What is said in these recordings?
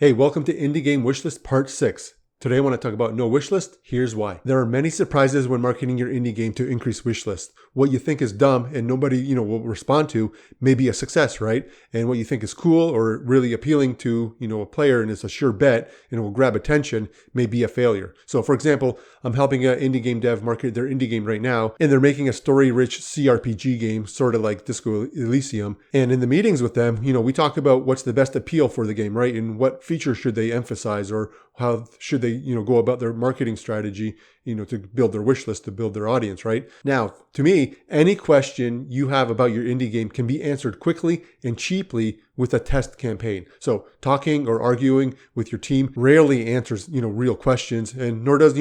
Hey, welcome to Indie Game Wishlist Part 6. Today I want to talk about no wishlist. Here's why. There are many surprises when marketing your indie game to increase wishlist. What you think is dumb and nobody, will respond to may be a success, right? And what you think is cool or really appealing to, a player and it's a sure bet and it will grab attention may be a failure. So for example, I'm helping an indie game dev market their indie game right now, and they're making a story-rich CRPG game, sort of like Disco Elysium. And in the meetings with them, we talk about what's the best appeal for the game, right? And what features should they emphasize, or how should they, go about their marketing strategy, to build their wish list, to build their audience, right? Now, to me, any question you have about your indie game can be answered quickly and cheaply with a test campaign. So talking or arguing with your team rarely answers, real questions, and nor does,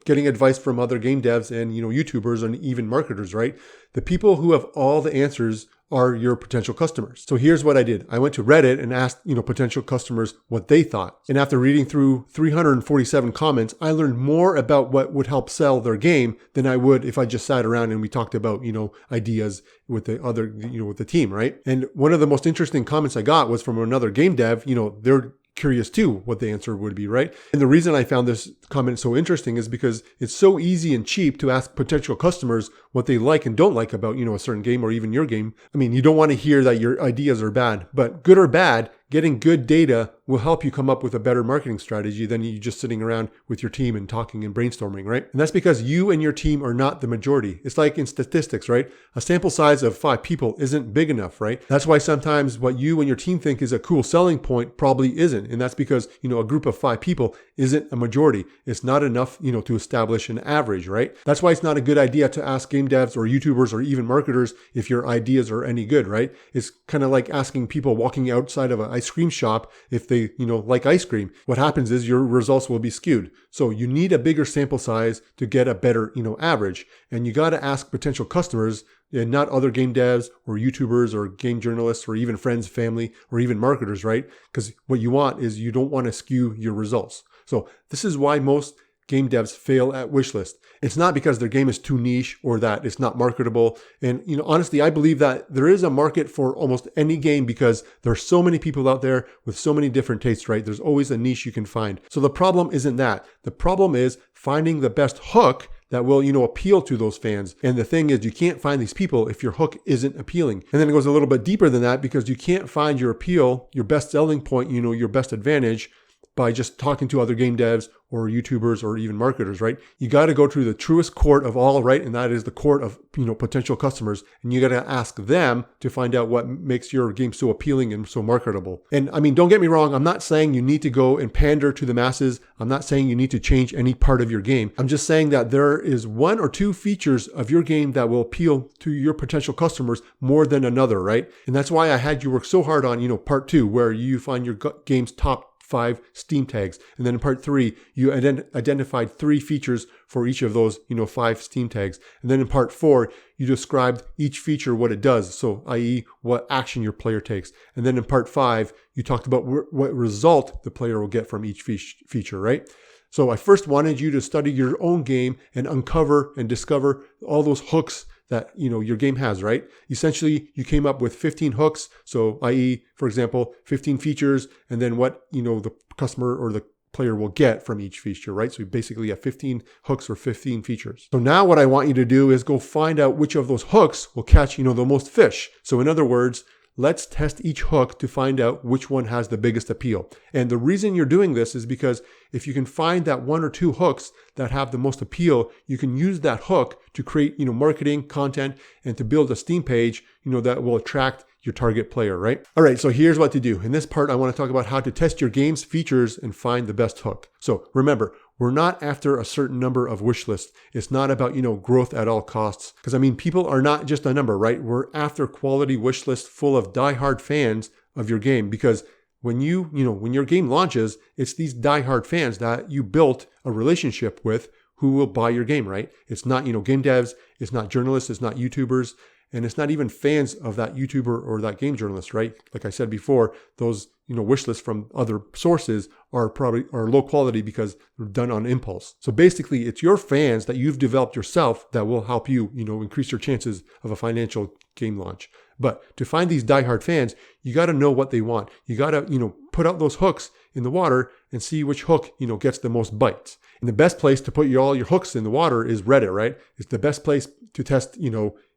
getting advice from other game devs and, YouTubers and even marketers, right? The people who have all the answers are your potential customers. So here's what I did. I went to Reddit and asked, potential customers what they thought. And after reading through 347 comments, I learned more about what would help sell their game than I would if I just sat around and we talked about, ideas with the other, with the team, right? And one of the most interesting comments I got was from another game dev. They're curious too what the answer would be, right? And the reason I found this comment so interesting is because it's so easy and cheap to ask potential customers what they like and don't like about, a certain game or even your game. I mean, you don't want to hear that your ideas are bad, but good or bad, getting good data will help you come up with a better marketing strategy than you just sitting around with your team and talking and brainstorming, right? And that's because you and your team are not the majority. It's like in statistics, right? A sample size of 5 people isn't big enough, right? That's why sometimes what you and your team think is a cool selling point probably isn't. And that's because, a group of 5 people isn't a majority. It's not enough, to establish an average, right? That's why it's not a good idea to ask game devs or YouTubers or even marketers if your ideas are any good, right? It's kind of like asking people walking outside of an ice cream shop if they, like ice cream. What happens is your results will be skewed. So you need a bigger sample size to get a better, average. And you got to ask potential customers and not other game devs or YouTubers or game journalists or even friends, family, or even marketers, right? Because what you want is you don't want to skew your results. So this is why most game devs fail at Wishlist. It's not because their game is too niche or that it's not marketable. And, honestly, I believe that there is a market for almost any game because there are so many people out there with so many different tastes, right? There's always a niche you can find. So the problem isn't that. The problem is finding the best hook that will, appeal to those fans. And the thing is, you can't find these people if your hook isn't appealing. And then it goes a little bit deeper than that because you can't find your appeal, your best selling point, your best advantage by just talking to other game devs or YouTubers or even marketers, right? You got to go to the truest court of all, right? And that is the court of, potential customers. And you got to ask them to find out what makes your game so appealing and so marketable. And I mean, don't get me wrong. I'm not saying you need to go and pander to the masses. I'm not saying you need to change any part of your game. I'm just saying that there is 1 or 2 features of your game that will appeal to your potential customers more than another, right? And that's why I had you work so hard on, part 2, where you find your game's top 5 Steam tags. And then in part 3, you identified 3 features for each of those, 5 Steam tags. And then in part 4, you described each feature, what it does. So, i.e., what action your player takes. And then in part 5, you talked about what result the player will get from each feature, right? So I first wanted you to study your own game and uncover and discover all those hooks that, your game has, right? Essentially, you came up with 15 hooks. So, i.e., for example, 15 features, and then what, the customer or the player will get from each feature, right? So you basically have 15 hooks or 15 features. So now what I want you to do is go find out which of those hooks will catch, the most fish. So in other words, let's test each hook to find out which one has the biggest appeal. And the reason you're doing this is because if you can find that 1 or 2 hooks that have the most appeal, you can use that hook to create, marketing content and to build a Steam page, that will attract your target player, right? All right, so here's what to do. In this part, I want to talk about how to test your game's features and find the best hook. So remember, we're not after a certain number of wish lists. It's not about, growth at all costs. Because people are not just a number, right? We're after quality wish lists full of diehard fans of your game. Because when when your game launches, it's these diehard fans that you built a relationship with who will buy your game, right? It's not, game devs. It's not journalists. It's not YouTubers. And it's not even fans of that YouTuber or that game journalist, right? Like I said before, those, wish lists from other sources are low quality because they're done on impulse. So basically, it's your fans that you've developed yourself that will help you, increase your chances of a financial game launch. But to find these diehard fans, you got to know what they want. You got to, put out those hooks in the water and see which hook, gets the most bites. And the best place to put all your hooks in the water is Reddit, right? It's the best place to test,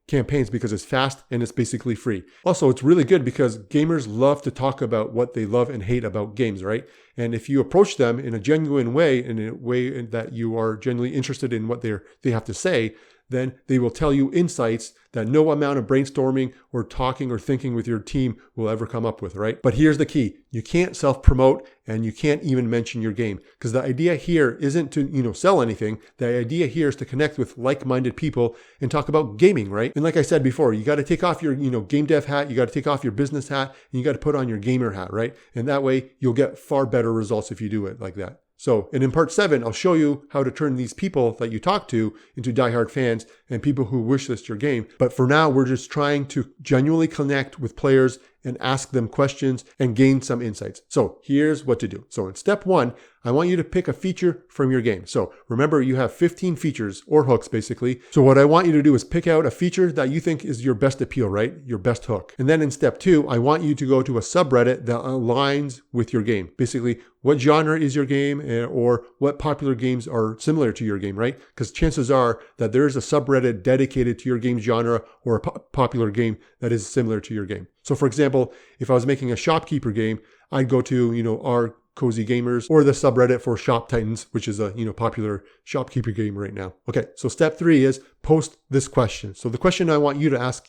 campaigns because it's fast and it's basically free. Also, it's really good because gamers love to talk about what they love and hate about games, right? And if you approach them in a genuine way, in a way that you are genuinely interested in what they have to say, then they will tell you insights that no amount of brainstorming or talking or thinking with your team will ever come up with, right? But here's the key. You can't self-promote and you can't even mention your game, because the idea here isn't to, sell anything. The idea here is to connect with like-minded people and talk about gaming, right? And like I said before, you got to take off your, game dev hat, you got to take off your business hat, and you got to put on your gamer hat, right? And that way you'll get far better results if you do it like that. So, and in part 7, I'll show you how to turn these people that you talk to into diehard fans and people who wishlist your game. But for now, we're just trying to genuinely connect with players and ask them questions and gain some insights. So here's what to do. So in step 1, I want you to pick a feature from your game. So remember, you have 15 features or hooks basically. So what I want you to do is pick out a feature that you think is your best appeal, right? Your best hook. And then in step 2, I want you to go to a subreddit that aligns with your game. Basically, what genre is your game, or what popular games are similar to your game, right? Because chances are that there is a subreddit dedicated to your game genre or a popular game that is similar to your game. So for example, if I was making a shopkeeper game, I'd go to, our Cozy Gamers or the subreddit for Shop Titans, which is a, popular shopkeeper game right now. Okay, so step 3 is post this question. So the question I want you to ask,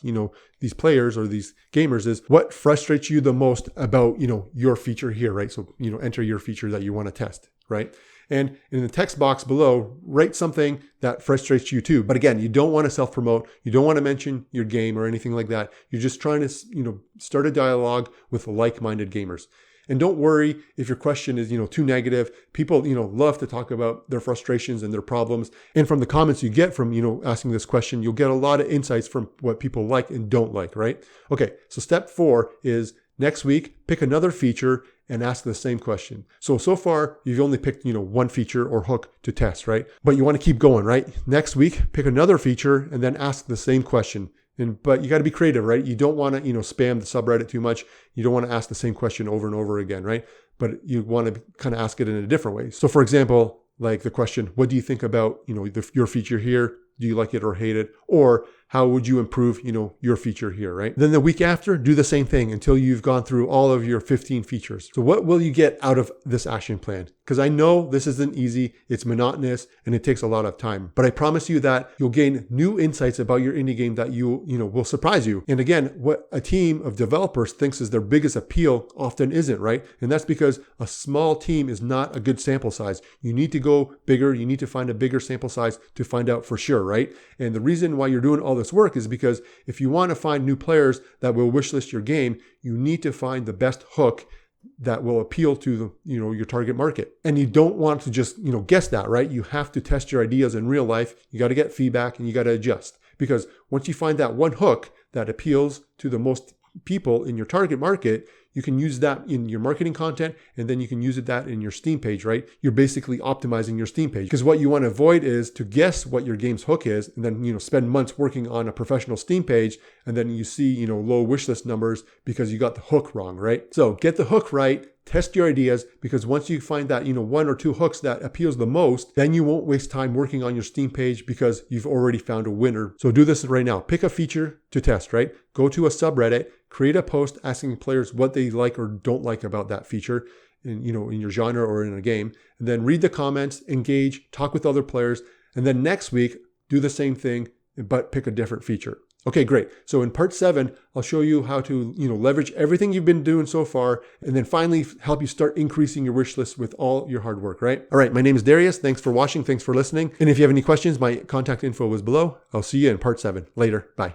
these players or these gamers is, what frustrates you the most about, your feature here, right? So, enter your feature that you want to test, right? And in the text box below, write something that frustrates you too. But again, you don't want to self-promote. You don't want to mention your game or anything like that. You're just trying to, start a dialogue with like-minded gamers. And don't worry if your question is, too negative. People, love to talk about their frustrations and their problems. And from the comments you get from, asking this question, you'll get a lot of insights from what people like and don't like, right? Okay, so step 4 is next week, pick another feature and ask the same question. So far, you've only picked, one feature or hook to test, right? But you want to keep going, right? Next week, pick another feature and then ask the same question. But you got to be creative, right? You don't want to, spam the subreddit too much. You don't want to ask the same question over and over again, right? But you want to kind of ask it in a different way. So for example, like the question, what do you think about, your feature here? Do you like it or hate it? Or how would you improve, your feature here, right? Then the week after, do the same thing until you've gone through all of your 15 features. So what will you get out of this action plan? Because I know this isn't easy, it's monotonous, and it takes a lot of time. But I promise you that you'll gain new insights about your indie game that will surprise you. And again, what a team of developers thinks is their biggest appeal often isn't, right? And that's because a small team is not a good sample size. You need to go bigger. You need to find a bigger sample size to find out for sure, right? And the reason why you're doing all this work is because if you want to find new players that will wishlist your game, you need to find the best hook that will appeal to the, your target market. And you don't want to just, guess that, right? You have to test your ideas in real life. You got to get feedback and you got to adjust, because once you find that one hook that appeals to the most people in your target market, you can use that in your marketing content, and then you can use that in your Steam page, right? You're basically optimizing your Steam page, because what you want to avoid is to guess what your game's hook is and then, spend months working on a professional Steam page, and then you see, low wishlist numbers because you got the hook wrong, right? So get the hook right. Test your ideas, because once you find that, 1 or 2 hooks that appeals the most, then you won't waste time working on your Steam page because you've already found a winner. So do this right now. Pick a feature to test, right? Go to a subreddit, create a post asking players what they like or don't like about that feature in, in your genre or in a game. And then read the comments, engage, talk with other players. And then next week, do the same thing, but pick a different feature. Okay, great. So in part 7, I'll show you how to, leverage everything you've been doing so far, and then finally help you start increasing your wish list with all your hard work, right? All right, my name is Darius. Thanks for watching. Thanks for listening. And if you have any questions, my contact info is below. I'll see you in part 7. Later. Bye.